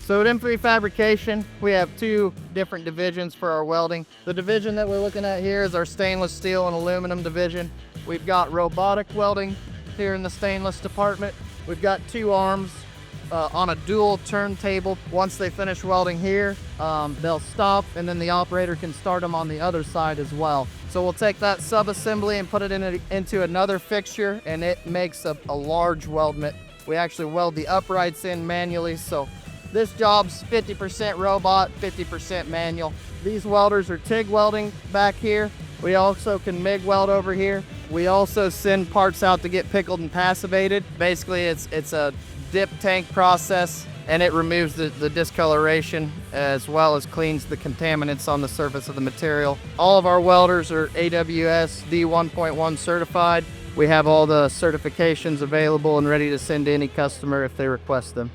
So at M3 Fabrication, we have two different divisions for our welding. The division that we're looking at here is our stainless steel and aluminum division. We've got robotic welding here in the stainless department. We've got two arms on a dual turntable. Once they finish welding here, they'll stop, and then the operator can start them on the other side as well. So we'll take that sub-assembly and put it into another fixture, and it makes a large weldment. We actually weld the uprights in manually, so this job's 50% robot, 50% manual. These welders are TIG welding back here. We also can MIG weld over here. We also send parts out to get pickled and passivated. Basically, it's a dip tank process, and it removes the discoloration as well as cleans the contaminants on the surface of the material. All of our welders are AWS D1.1 certified. We have all the certifications available and ready to send to any customer if they request them.